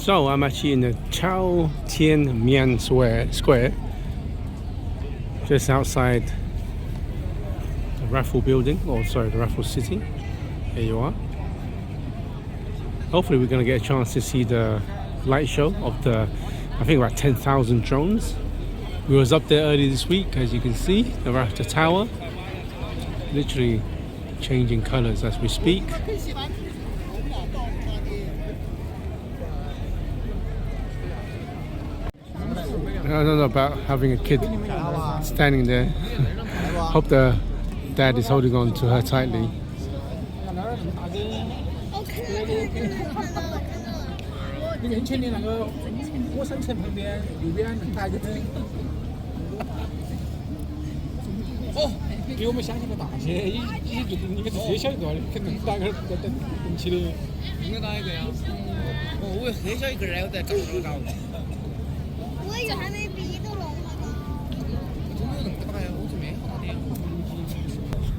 So I'm actually in the Chao Tian Mian Square, just outside the Raffles building, or sorry, the Raffles City. Here you are. Hopefully we're going to get a chance to see the light show of the, I think about 10,000 drones. We was up there early this week, as you can see, around the tower, literally changing colors as we speak. I don't know about having a kid standing there. Hope the dad is holding on to her tightly.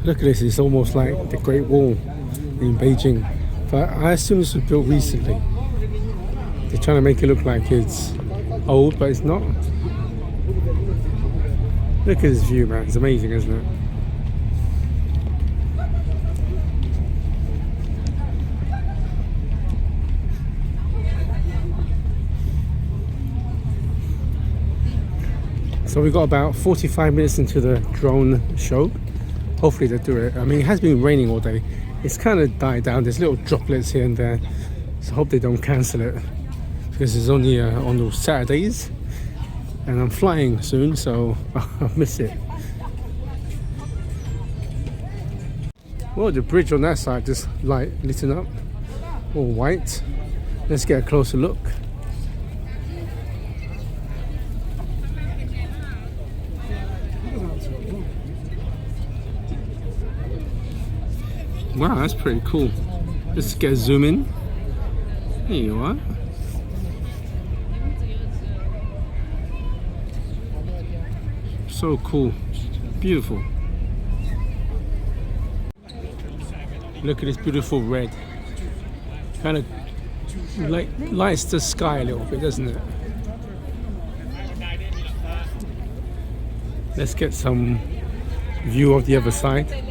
Look at this, it's almost like the Great Wall in Beijing. But I assume this was built recently. They're trying to make it look like it's old, but it's not. Look at this view, man. It's amazing, isn't it? So we got about 45 minutes into the drone show. Hopefully they do it. I mean, it has been raining all day. It's kind of died down. There's little droplets here and there. So I hope they don't cancel it, because it's only on those Saturdays. And I'm flying soon, so I'll miss it. Well, the bridge on that side just lit up, all white. Let's get a closer look. Wow, that's pretty cool. Let's get a zoom in. There you are. So cool. Beautiful. Look at this beautiful red. Kind of lights the sky a little bit, doesn't it? Let's get some view of the other side.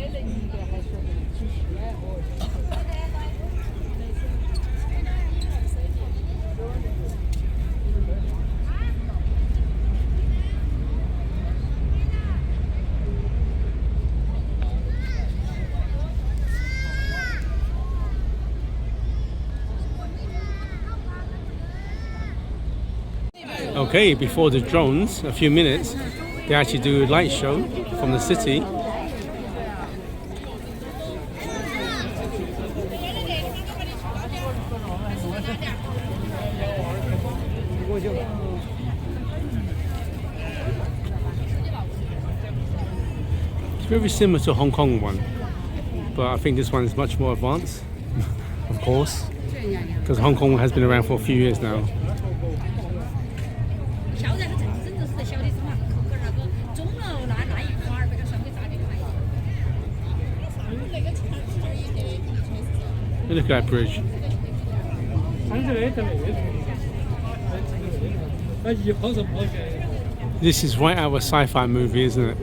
Okay, before the drones, a few minutes, they actually do a light show from the city. It's very similar to Hong Kong one, but I think this one is much more advanced, of course, because Hong Kong has been around for a few years now. Look at that bridge. This is right out of a sci-fi movie, isn't it?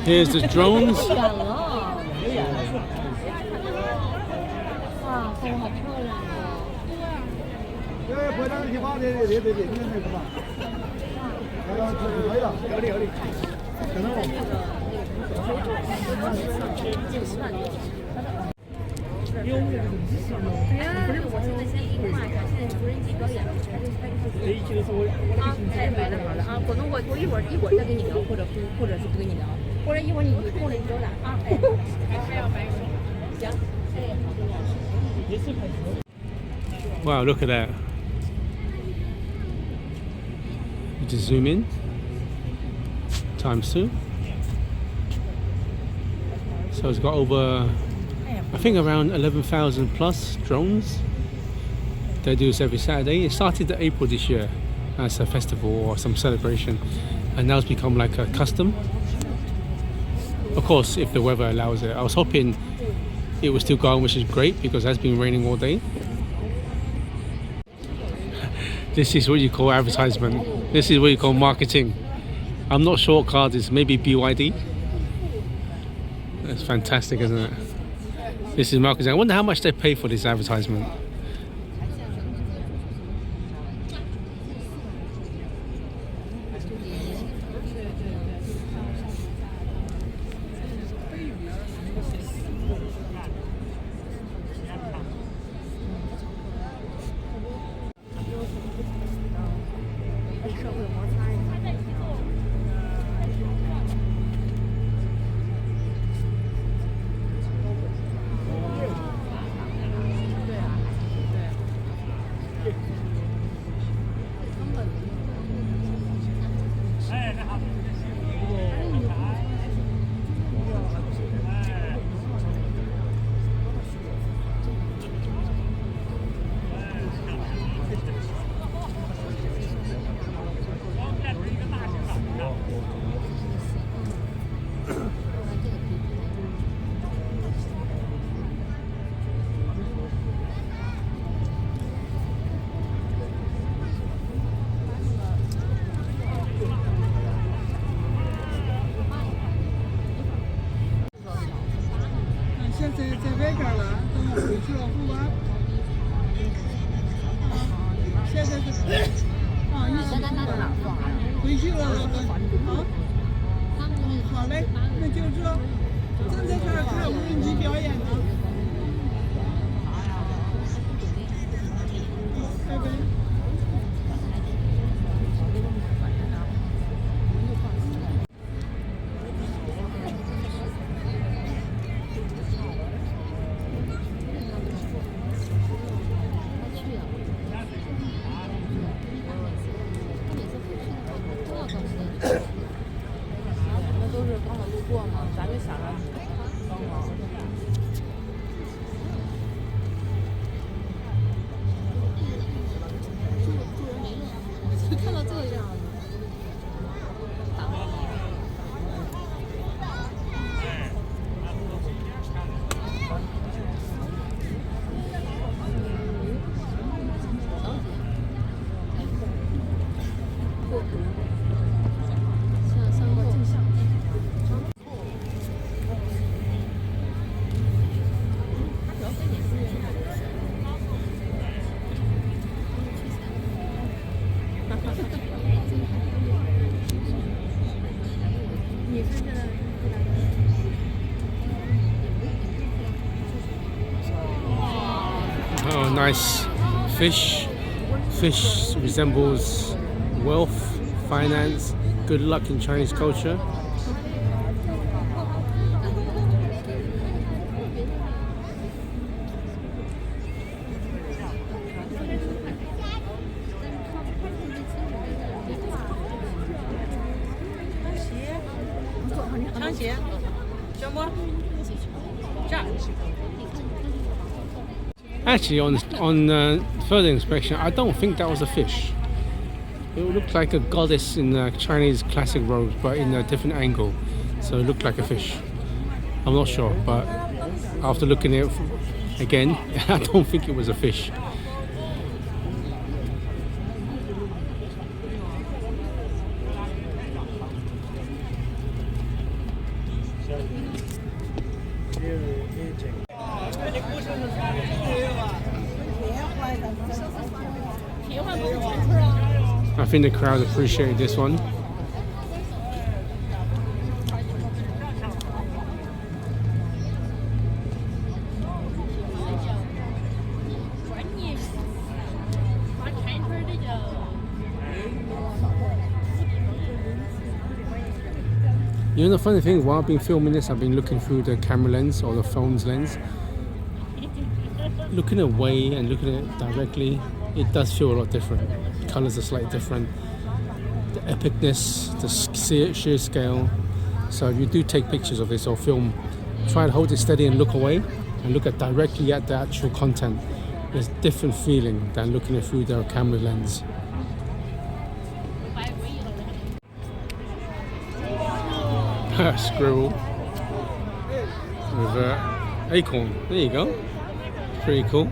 Here's the drones. 好的好的啊，可能我一会儿再跟你聊，或者是不跟你聊，或者一会儿你过来你就来啊。还要买行。Wow, look at that. You just zoom in. Times 2. So it's got over, I think around 11,000 plus drones. They do this every Saturday. It started in April this year as a festival or some celebration, and now it's become like a custom. Of course, if the weather allows it. I was hoping it would still go on, which is great because it has been raining all day. This is what you call advertisement. This is what you call marketing. I'm not sure what card is, maybe BYD. That's fantastic, isn't it? This is marketing. I wonder how much they pay for this advertisement. Oh, nice fish. Fish resembles wealth, finance, good luck in Chinese culture. Actually, on further inspection, I don't think that was a fish. It looked like a goddess in Chinese classic robes, but in a different angle. So it looked like a fish. I'm not sure, but after looking at it again, I don't think it was a fish. I think the crowd appreciated this one. You know the funny thing, while I've been filming this, I've been looking through the camera lens or the phone's lens. Looking away and looking at it directly, it does feel a lot different. The colours are slightly different. The epicness, the sheer scale. So if you do take pictures of this or film, try and hold it steady and look away and look at directly at the actual content. There's a different feeling than looking at through the camera lens. Squirrel with acorn. There you go. Pretty cool.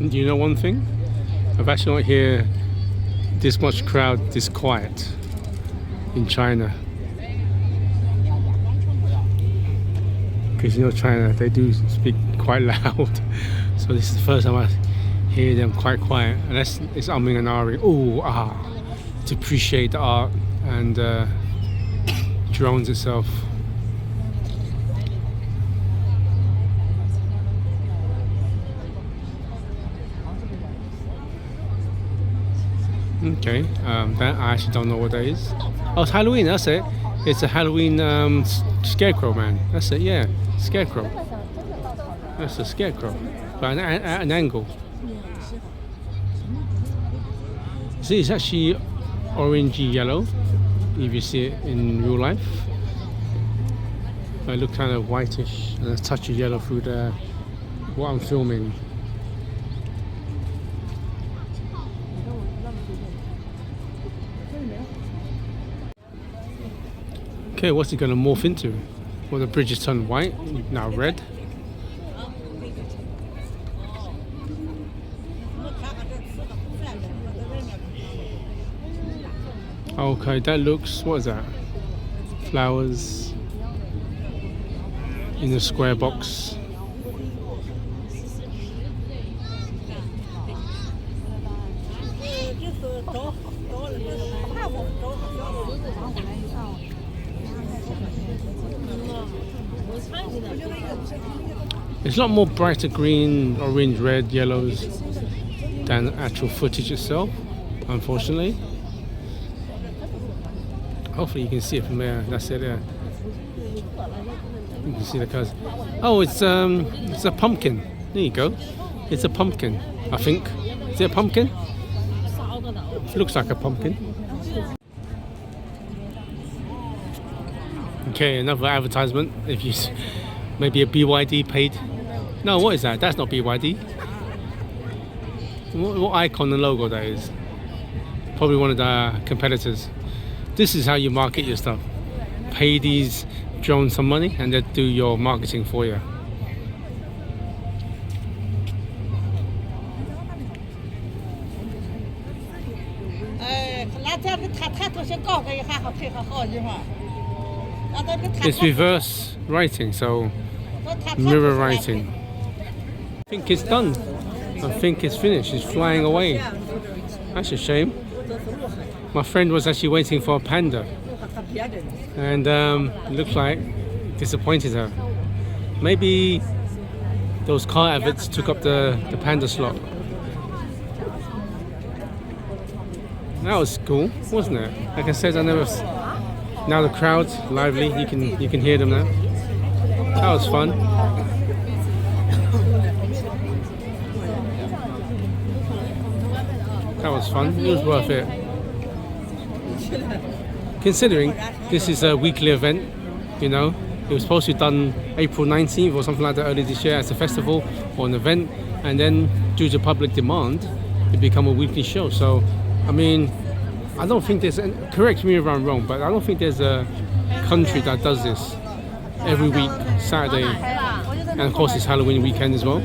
Do you know one thing? I've actually not heard this much crowd this quiet in China. Because you know China, they do speak quite loud. So this is the first time I hear them quite quiet. Unless it's umming and ahhing, to appreciate the art and drones itself. Okay, that I actually don't know what that is. Oh, it's Halloween, that's it. It's a Halloween scarecrow, man. That's it, yeah. Scarecrow. That's a scarecrow. But at an angle. See, it's actually orangey yellow, if you see it in real life. But it looks kind of whitish and a touch of yellow through what I'm filming. Okay, what's it going to morph into? Well, the bridge is turned white, now red. Okay, that looks, what is that? Flowers in a square box. It's a lot more brighter green, orange, red, yellows than the actual footage itself, unfortunately. Hopefully you can see it from there. That's it there. You can see the colours. Oh, it's a pumpkin. There you go. It's a pumpkin, I think. Is it a pumpkin? It looks like a pumpkin. Okay, another advertisement. If you maybe a BYD paid. No, what is that? That's not BYD. What icon and logo that is? Probably one of the competitors. This is how you market your stuff. Pay these drones some money and they do your marketing for you. It's reverse writing, so mirror writing. I think it's done. I think it's finished. It's flying away. That's a shame. My friend was actually waiting for a panda, and it looks like it disappointed her. Maybe those car adverts took up the panda slot. That was cool, wasn't it? Like I said, now the crowd's lively. You can hear them now. That was fun. That was fun. It was worth it. Considering this is a weekly event, you know, it was supposed to be done April 19th or something like that earlier this year as a festival or an event, and then due to public demand, it became a weekly show. So, I mean, I don't think there's, correct me if I'm wrong, but I don't think there's a country that does this every week, Saturday, and of course it's Halloween weekend as well.